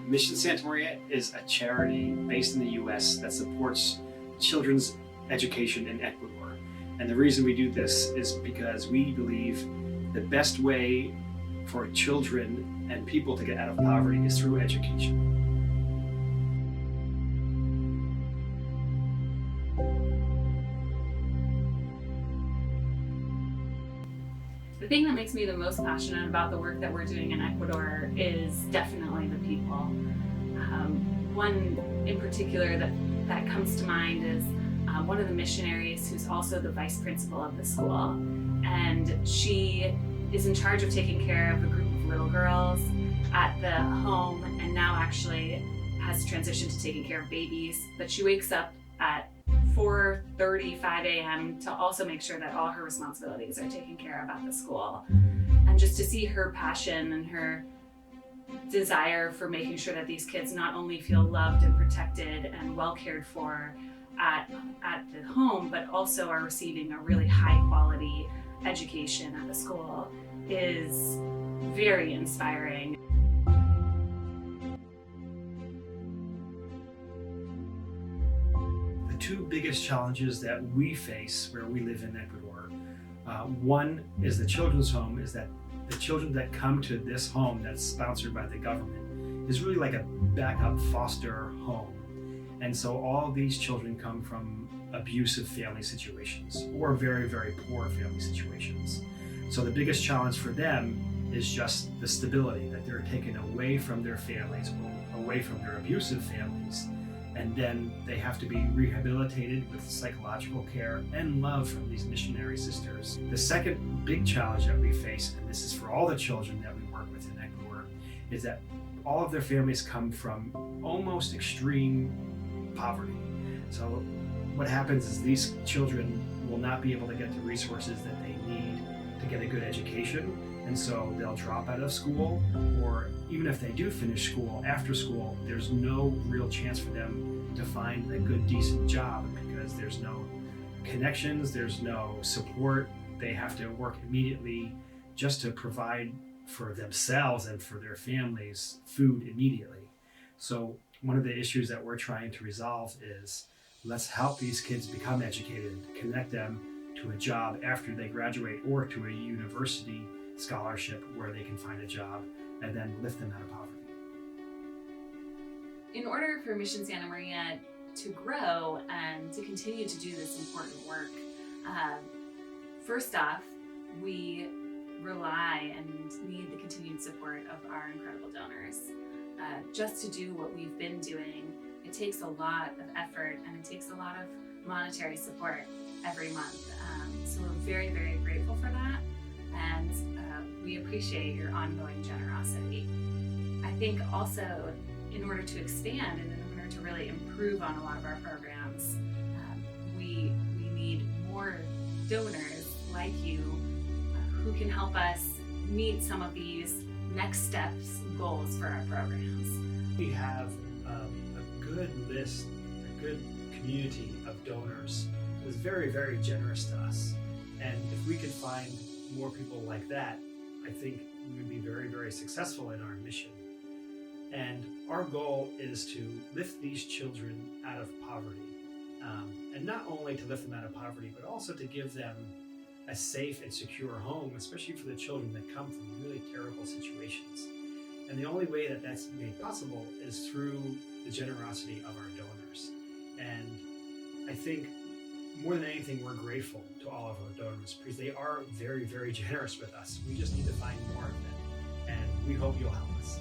Mission Santa Maria is a charity based in the US that supports children's education in Ecuador. And the reason we do this is because we believe the best way for children and people to get out of poverty is through education. The thing that makes me the most passionate about the work that we're doing in Ecuador is definitely the people. One in particular that comes to mind is one of the missionaries who's also the vice principal of the school. And she is in charge of taking care of a group of little girls at the home, and now actually has transitioned to taking care of babies. But she wakes up at 4:35 a.m. to also make sure that all her responsibilities are taken care of at the school. And just to see her passion and her desire for making sure that these kids not only feel loved and protected and well cared for at the home, but also are receiving a really high quality education at the school is very inspiring. The two biggest challenges that we face where we live in Ecuador, one is the children's home, is that the children that come to this home that's sponsored by the government is really like a backup foster home. And so all these children come from abusive family situations or very, very poor family situations. So the biggest challenge for them is just the stability, that they're taken away from their families, away from their abusive families, and then they have to be rehabilitated with psychological care and love from these missionary sisters. The second big challenge that we face, and this is for all the children that we work with in Ecuador, is that all of their families come from almost extreme poverty. So what happens is these children will not be able to get the resources that they need to get a good education, and so they'll drop out of school, or even if they do finish school, after school, there's no real chance for them to find a good, decent job because there's no connections, there's no support. They have to work immediately just to provide for themselves and for their families food immediately. So one of the issues that we're trying to resolve is let's help these kids become educated, connect them to a job after they graduate or to a university scholarship where they can find a job, and then lift them out of poverty. In order for Mission Santa Maria to grow and to continue to do this important work, first off, we rely and need the continued support of our incredible donors. Just to do what we've been doing, it takes a lot of effort and it takes a lot of monetary support every month. So we're very, very grateful for that, and we appreciate your ongoing generosity. I think also in order to expand and in order to really improve on a lot of our programs, we need more donors like you who can help us meet some of these next steps goals for our programs. We have a good list, a good community of donors who is very, very generous to us. And if we could find more people like that, I think we would be very, very successful in our mission. And our goal is to lift these children out of poverty. And not only to lift them out of poverty, but also to give them a safe and secure home, especially for the children that come from really terrible situations. And the only way that that's made possible is through the generosity of our donors. And I think more than anything, we're grateful to all of our donors because they are very, very generous with us. We just need to find more of them, and we hope you'll help us.